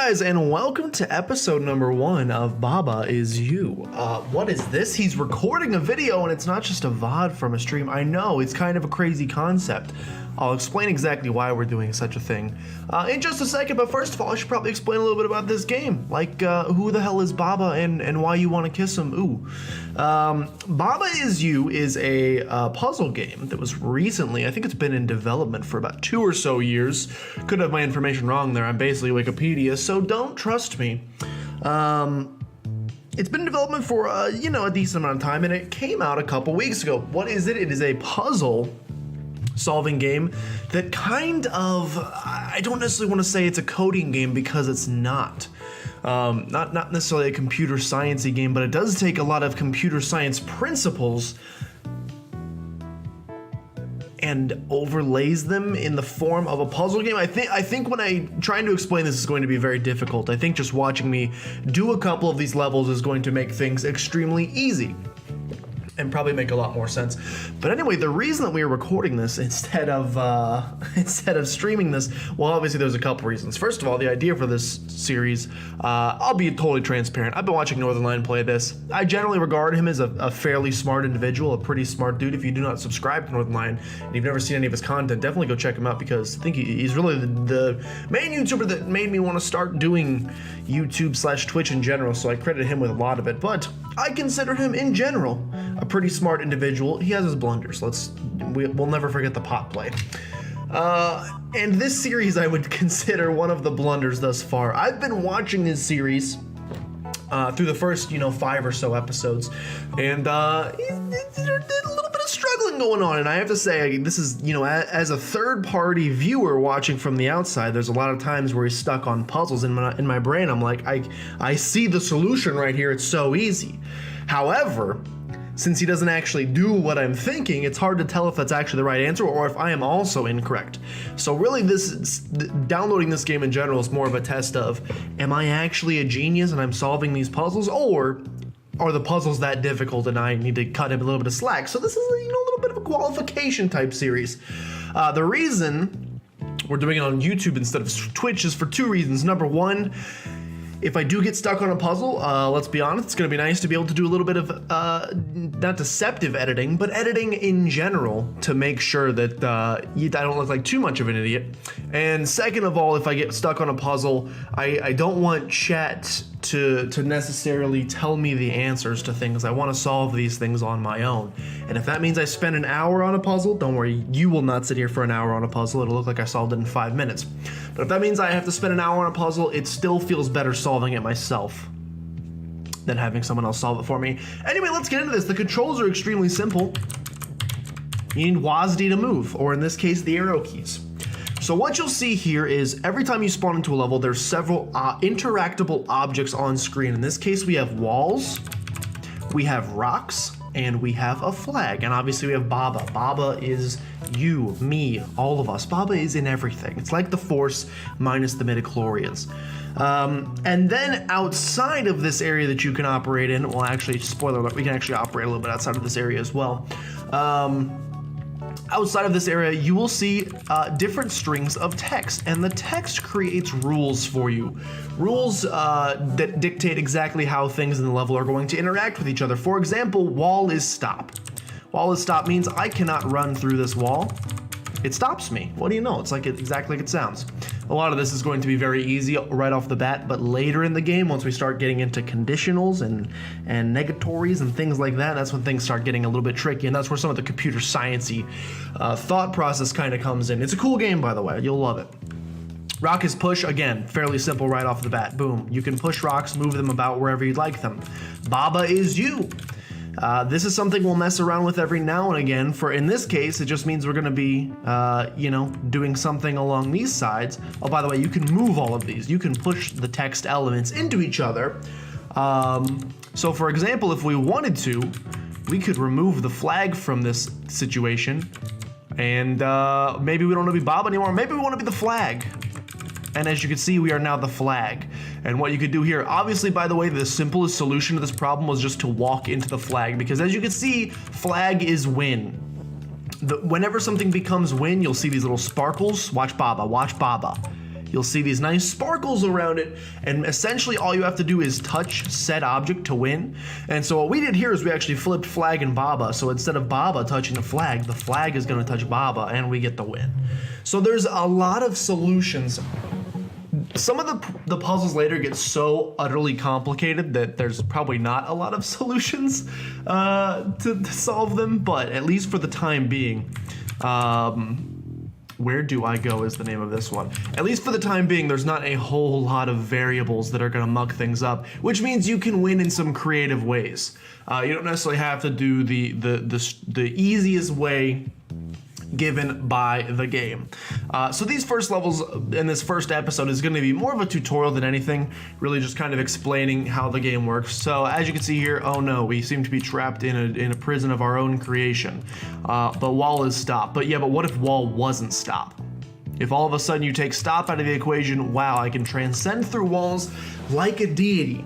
guys, and welcome to episode number 1 of Baba Is You. What is this? He's recording a video and it's not just a VOD from a stream. I know, it's kind of a crazy concept. I'll explain exactly why we're doing such a thing in just a second, but first of all, I should probably explain a little bit about this game. Like, who the hell is Baba and why you want to kiss him? Ooh. Baba Is You is a puzzle game that was recently, I think it's been in development for about 2 or so years. Could have my information wrong there, I'm basically Wikipedia, so don't trust me. It's been in development for, a decent amount of time, and it came out a couple weeks ago. What is it? It is a puzzle solving game that kind of, I don't necessarily want to say it's a coding game because it's not. Not necessarily a computer sciencey game, but it does take a lot of computer science principles and overlays them in the form of a puzzle game. I think when trying to explain this is going to be very difficult. I think just watching me do a couple of these levels is going to make things extremely easy and probably make a lot more sense. But anyway, the reason that we are recording this instead of streaming this, well, obviously there's a couple reasons. First of all, the idea for this series, I'll be totally transparent. I've been watching Northernlion play this. I generally regard him as a fairly smart individual, a pretty smart dude. If you do not subscribe to Northernlion and you've never seen any of his content, definitely go check him out because I think he's really the main YouTuber that made me want to start doing YouTube/Twitch in general, so I credit him with a lot of it. But I consider him in general a pretty smart individual. He has his blunders. We'll never forget the pot play. And this series I would consider one of the blunders thus far. I've been watching this series through the first, 5 or so episodes, and there's a little bit of struggling going on. And I have to say, this is, as a third-party viewer watching from the outside, there's a lot of times where he's stuck on puzzles. In my brain, I'm like, I see the solution right here. It's so easy. However, since he doesn't actually do what I'm thinking, it's hard to tell if that's actually the right answer or if I am also incorrect. So really, downloading this game in general is more of a test of, am I actually a genius and I'm solving these puzzles, or are the puzzles that difficult and I need to cut him a little bit of slack? So this is a little bit of a qualification type series. The reason we're doing it on YouTube instead of Twitch is for 2 reasons. Number 1, if I do get stuck on a puzzle, let's be honest, it's going to be nice to be able to do a little bit of, not deceptive editing, but editing in general to make sure that I don't look like too much of an idiot. And second of all, if I get stuck on a puzzle, I don't want chat to necessarily tell me the answers to things. I want to solve these things on my own. And if that means I spend an hour on a puzzle, don't worry, you will not sit here for an hour on a puzzle. It'll look like I solved it in 5 minutes. But if that means I have to spend an hour on a puzzle, it still feels better solving it myself than having someone else solve it for me. Anyway, let's get into this. The controls are extremely simple. You need WASD to move, or in this case, the arrow keys. So what you'll see here is every time you spawn into a level, there's several interactable objects on screen. In this case, we have walls, we have rocks, and we have a flag. And obviously we have Baba. Baba is you, me, all of us. Baba is in everything. It's like the Force minus the midichlorians. And then outside of this area that you can operate in, well, actually, spoiler alert, we can actually operate a little bit outside of this area as well. Outside of this area, you will see different strings of text, and the text creates rules for you. Rules that dictate exactly how things in the level are going to interact with each other. For example, wall is stop. Wall is stop means I cannot run through this wall. It stops me. What do you know? It's exactly like it sounds. A lot of this is going to be very easy right off the bat, but later in the game, once we start getting into conditionals and negatories and things like that, that's when things start getting a little bit tricky, and that's where some of the computer sciencey thought process kind of comes in. It's a cool game, by the way. You'll love it. Rock is push, again, fairly simple right off the bat. Boom. You can push rocks, move them about wherever you'd like them. Baba is you. This is something we'll mess around with every now and again. In this case, it just means we're going to be, doing something along these sides. Oh, by the way, you can move all of these. You can push the text elements into each other. So, for example, if we wanted to, we could remove the flag from this situation. And maybe we don't want to be Bob anymore. Maybe we want to be the flag. And as you can see, we are now the flag. And what you could do here, obviously, by the way, the simplest solution to this problem was just to walk into the flag, because as you can see, flag is win. Whenever something becomes win, you'll see these little sparkles. Watch Baba, watch Baba. you'll see these nice sparkles around it, and essentially all you have to do is touch said object to win. And so what we did here is we actually flipped Flag and Baba, so instead of Baba touching the flag is going to touch Baba, and we get the win. So there's a lot of solutions. Some of the puzzles later get so utterly complicated that there's probably not a lot of solutions to solve them, but at least for the time being, Where Do I Go is the name of this one. At least for the time being, there's not a whole lot of variables that are gonna muck things up, which means you can win in some creative ways. You don't necessarily have to do the easiest way given by the game. So these first levels in this first episode is going to be more of a tutorial than anything, really just kind of explaining how the game works. So as you can see here, oh no, we seem to be trapped in a prison of our own creation. The wall is stopped, but yeah, but what if wall wasn't stopped? If all of a sudden you take stop out of the equation, wow, I can transcend through walls like a deity.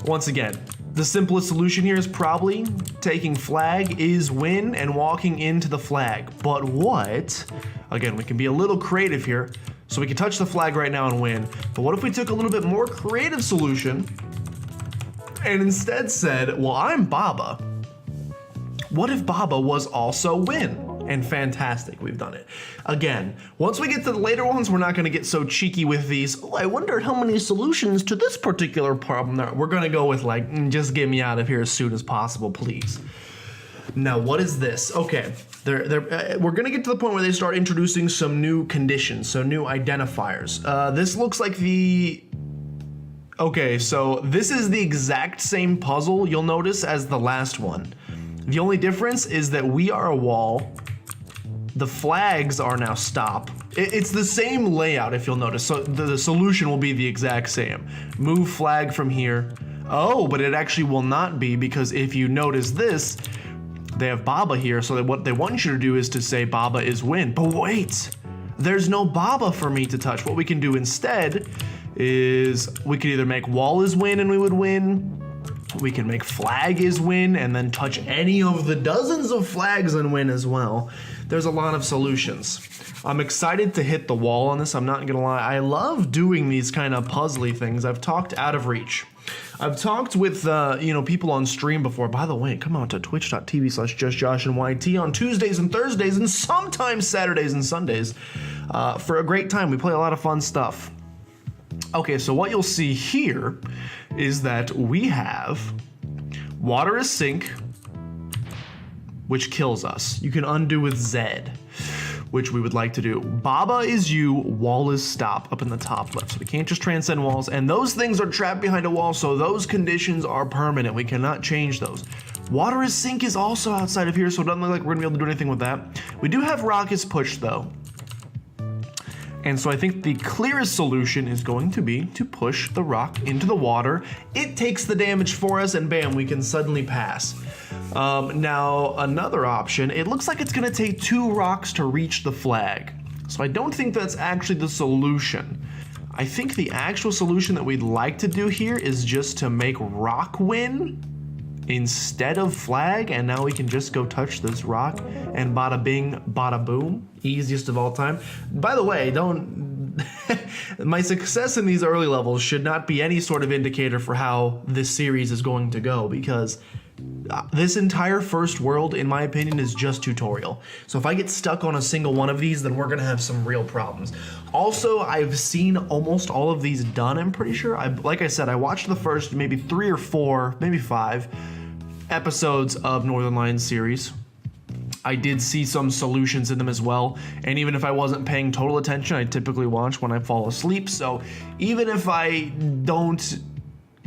Once again, the simplest solution here is probably taking flag is win and walking into the flag. But what? Again, we can be a little creative here. So we can touch the flag right now and win. But what if we took a little bit more creative solution and instead said, well, I'm Baba. What if Baba was also win? And fantastic, we've done it. Again, once we get to the later ones, we're not gonna get so cheeky with these, oh, I wonder how many solutions to this particular problem there are. We're gonna go with like, just get me out of here as soon as possible, please. Now, what is this? Okay, we're gonna get to the point where they start introducing some new conditions, so new identifiers. This looks like the... Okay, so this is the exact same puzzle, you'll notice, as the last one. The only difference is that we are a wall. The flags are now stop. It's the same layout, if you'll notice. So the solution will be the exact same. Move flag from here. Oh, but it actually will not be, because if you notice this, they have Baba here. So that what they want you to do is to say Baba is win. But wait, there's no Baba for me to touch. What we can do instead is we could either make wall is win and we would win. We can make flag is win and then touch any of the dozens of flags and win as well. There's a lot of solutions. I'm excited to hit the wall on this, I'm not gonna lie. I love doing these kind of puzzly things. I've talked Out of Reach. I've talked with people on stream before. By the way, come on to twitch.tv/justjoshandyt on Tuesdays and Thursdays and sometimes Saturdays and Sundays for a great time. We play a lot of fun stuff. Okay, so what you'll see here is that we have water is sink, which kills us. You can undo with Z, which we would like to do. Baba is you, wall is stop up in the top left. So we can't just transcend walls, and those things are trapped behind a wall, so those conditions are permanent. We cannot change those. Water is sink is also outside of here, so it doesn't look like we're gonna be able to do anything with that. We do have rock is push though. And so I think the clearest solution is going to be to push the rock into the water. It takes the damage for us and bam, we can suddenly pass. Now another option, it looks like it's gonna take 2 rocks to reach the flag. So I don't think that's actually the solution. I think the actual solution that we'd like to do here is just to make rock win instead of flag, and now we can just go touch this rock and bada bing, bada boom. Easiest of all time. By the way, my success in these early levels should not be any sort of indicator for how this series is going to go, because this entire first world, in my opinion, is just tutorial. So if I get stuck on a single one of these, then we're gonna have some real problems. Also, I've seen almost all of these done, I'm pretty sure. Like I said, I watched the first maybe 3 or 4, maybe 5 episodes of Northern Lions series. I did see some solutions in them as well, and even if I wasn't paying total attention, I typically watch when I fall asleep. So even if I didn't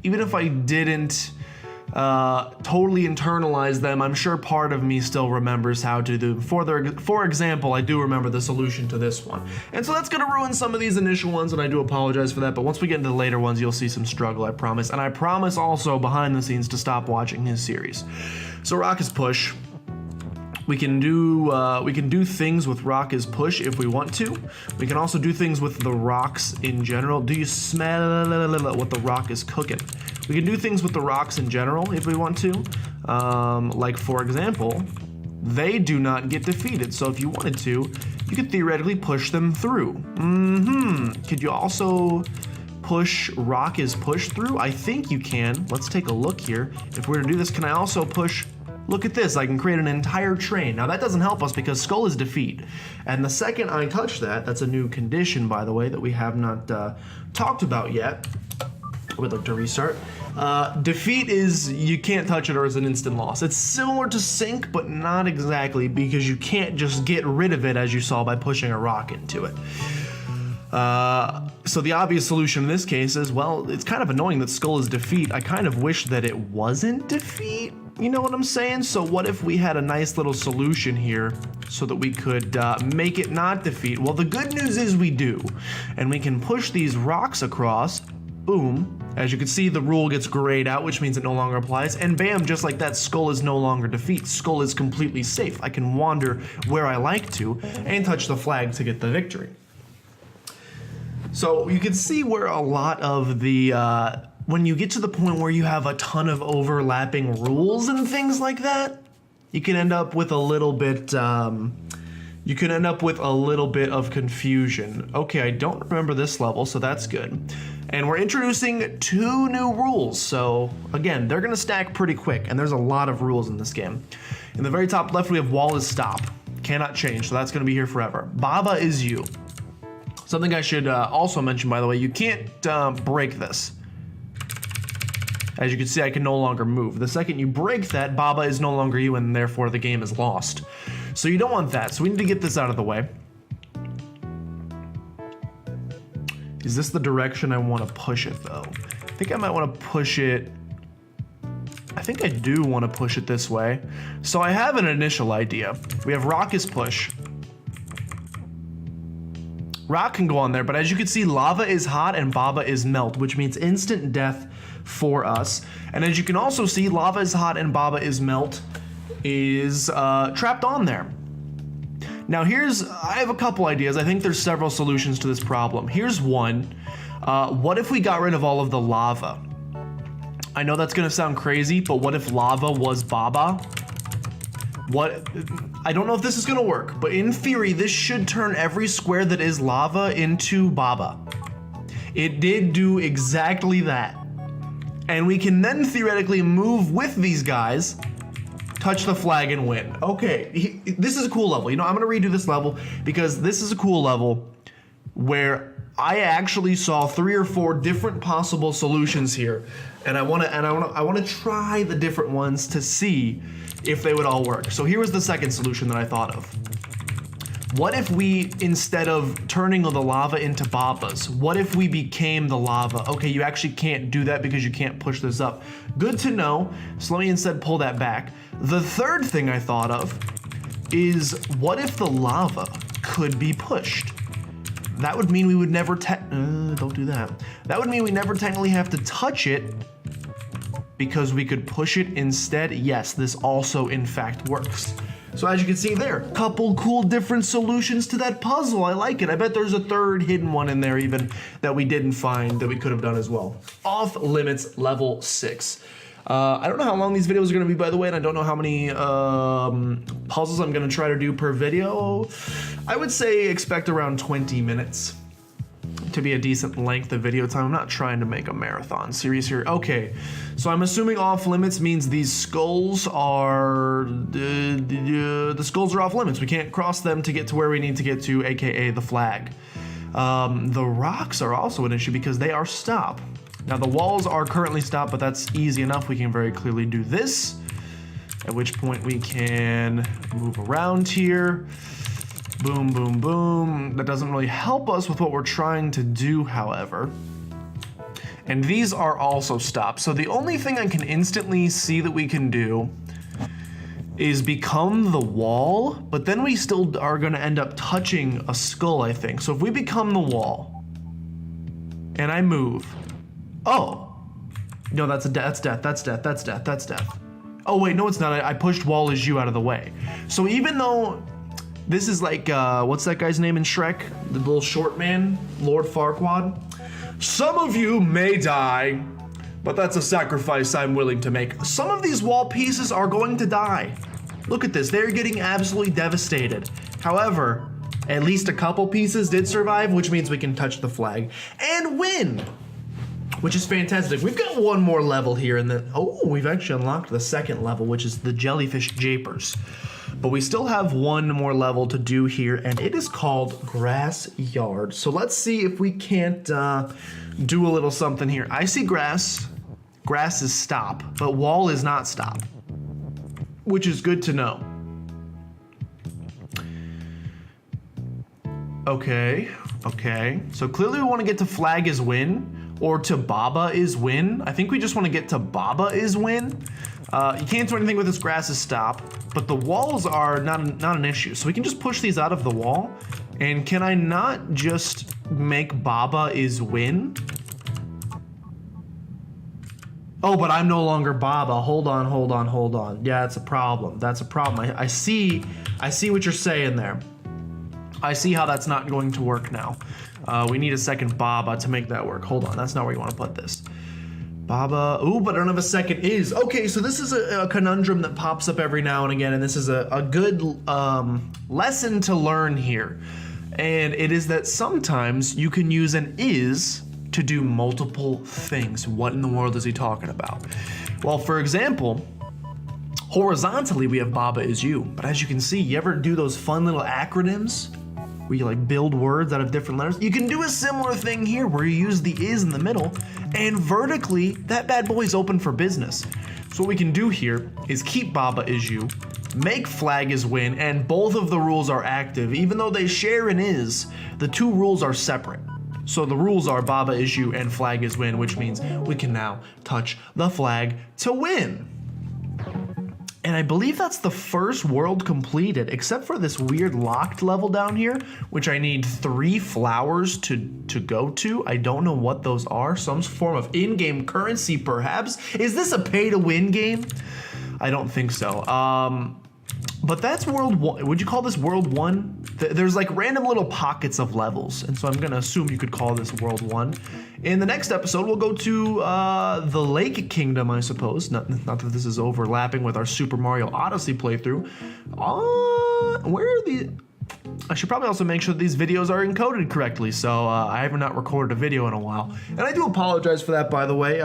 totally internalize them, I'm sure part of me still remembers how to do. For example, I do remember the solution to this one. And so that's gonna ruin some of these initial ones, and I do apologize for that, but once we get into the later ones, you'll see some struggle, I promise. And I promise also behind the scenes to stop watching his series. So rock is push. We can do things with rock is push if we want to. We can also do things with the rocks in general. Do you smell what the rock is cooking? We can do things with the rocks in general if we want to. Like for example, they do not get defeated. So if you wanted to, you could theoretically push them through. Could you also push rock is pushed through? I think you can. Let's take a look here. If we're to do this, can I also push? Look at this, I can create an entire train. Now that doesn't help us because skull is defeat. And the second I touch that, that's a new condition, by the way, that we have not talked about yet. We'd like to restart. Defeat is you can't touch it or it's an instant loss. It's similar to sync, but not exactly, because you can't just get rid of it as you saw by pushing a rock into it. So the obvious solution in this case is, well, it's kind of annoying that skull is defeat. I kind of wish that it wasn't defeat. You know what I'm saying? So what if we had a nice little solution here so that we could make it not defeat? Well, the good news is we do. And we can push these rocks across. Boom. As you can see, the rule gets grayed out, which means it no longer applies. And bam, just like that, skull is no longer defeat. Skull is completely safe. I can wander where I like to and touch the flag to get the victory. So you can see where a lot of the, when you get to the point where you have a ton of overlapping rules and things like that, you can end up with a little bit, of confusion. Okay, I don't remember this level, so that's good. And we're introducing 2 new rules. So again, they're gonna stack pretty quick, and there's a lot of rules in this game. In the very top left, we have wall is stop. Cannot change, so that's gonna be here forever. Baba is you. Something I should also mention, by the way, you can't break this. As you can see, I can no longer move. The second you break that, Baba is no longer you, and therefore the game is lost. So you don't want that, so we need to get this out of the way. Is this the direction I want to push it, though? I think I might want to push it... I think I do want to push it this way. So I have an initial idea. We have rock is push. Rock can go on there, but as you can see, lava is hot and Baba is melt, which means instant death for us. And as you can also see, lava is hot and Baba is melt is trapped on there. Now I have a couple ideas. I think there's several solutions to this problem. Here's one. What if we got rid of all of the lava? I know that's gonna sound crazy, but what if lava was Baba? I don't know if this is gonna work, but in theory, this should turn every square that is lava into Baba. It did do exactly that. And we can then theoretically move with these guys, touch the flag and win. Okay, this is a cool level. You know, I'm gonna redo this level because this is a cool level where I actually saw 3 or 4 different possible solutions here. And I wanna try the different ones to see if they would all work. So here was the second solution that I thought of. What if we, instead of turning the lava into Babas, what if we became the lava? Okay, you actually can't do that because you can't push this up. Good to know, so let me instead pull that back. The third thing I thought of is, what if the lava could be pushed? That would mean we would never don't do that. That would mean we never technically have to touch it because we could push it instead. Yes, this also in fact works. So as you can see there, couple cool different solutions to that puzzle. I like it. I bet there's a third hidden one in there even that we didn't find that we could have done as well. Off limits level 6. I don't know how long these videos are gonna be, by the way, and I don't know how many puzzles I'm gonna try to do per video. I would say expect around 20 minutes to be a decent length of video time. I'm not trying to make a marathon series here. Okay, so I'm assuming off limits means these skulls are, the skulls are off limits. We can't cross them to get to where we need to get to, AKA the flag. The rocks are also an issue because they are stop. Now the walls are currently stopped, but that's easy enough. We can very clearly do this, at which point we can move around here. Boom, boom, boom. That doesn't really help us with what we're trying to do, however. And these are also stopped. So the only thing I can instantly see that we can do is become the wall, but then we still are gonna end up touching a skull, I think. So if we become the wall and I move, oh, no, that's death. Oh wait, no it's not, I pushed wall as you out of the way. So even though this is like, what's that guy's name in Shrek? The little short man, Lord Farquaad. Some of you may die, but that's a sacrifice I'm willing to make. Some of these wall pieces are going to die. Look at this, they're getting absolutely devastated. However, at least a couple pieces did survive, which means we can touch the flag and win, which is fantastic. We've got one more level here, and we've actually unlocked the second level, which is the jellyfish japers. But we still have one more level to do here, and it is called Grass Yard. So let's see if we can't do a little something here. I see grass. Grass is stop, but wall is not stop, which is good to know. Okay. So clearly we want to get to flag is win, or to Baba is win. I think we just want to get to Baba is win. You can't do anything with this grass is stop, but the walls are not an issue. So we can just push these out of the wall. And can I not just make Baba is win? Oh, but I'm no longer Baba. Hold on. Yeah, that's a problem. I see what you're saying there. I see how that's not going to work now. We need a second Baba to make that work. Hold on, that's not where you want to put this. Baba, but I don't have a second is. Okay, so this is a conundrum that pops up every now and again, and this is a good lesson to learn here. And it is that sometimes you can use an is to do multiple things. What in the world is he talking about? Well, for example, horizontally we have Baba is you, but as you can see, you ever do those fun little acronyms where you like build words out of different letters? You can do a similar thing here where you use the is in the middle, and vertically that bad boy's open for business. So what we can do here is keep Baba is you, make flag is win, and both of the rules are active. Even though they share an is, the two rules are separate. So the rules are Baba is you and flag is win, which means we can now touch the flag to win. And I believe that's the first world completed, except for this weird locked level down here, which I need 3 flowers to go to. I don't know what those are. Some form of in-game currency, perhaps? Is this a pay-to-win game? I don't think so. But that's World 1. Would you call this World 1? There's like random little pockets of levels, and so I'm gonna assume you could call this World 1. In the next episode, we'll go to the Lake Kingdom, I suppose. Not that this is overlapping with our Super Mario Odyssey playthrough. Where are the... I should probably also make sure that these videos are encoded correctly, so I have not recorded a video in a while. And I do apologize for that, by the way.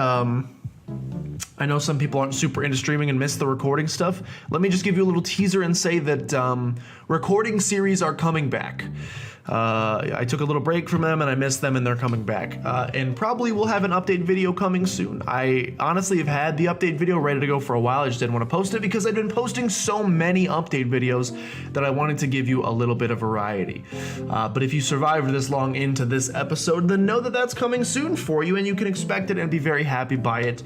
I know some people aren't super into streaming and miss the recording stuff. Let me just give you a little teaser and say that recording series are coming back. I took a little break from them and I missed them, and they're coming back. And probably we'll have an update video coming soon. I honestly have had the update video ready to go for a while. I just didn't want to post it because I've been posting so many update videos that I wanted to give you a little bit of variety. But if you survived this long into this episode, then know that that's coming soon for you, and you can expect it and be very happy by it.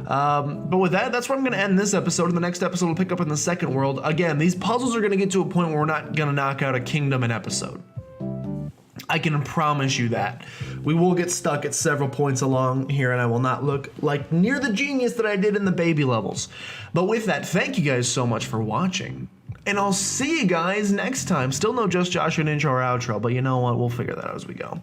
But with that, that's where I'm going to end this episode. In the next episode, we'll pick up in the second world. Again, these puzzles are going to get to a point where we're not going to knock out a kingdom an episode. I can promise you that. We will get stuck at several points along here, and I will not look like near the genius that I did in the baby levels. But with that, thank you guys so much for watching, and I'll see you guys next time. Still no Just Joshua intro or outro, but you know what? We'll figure that out as we go.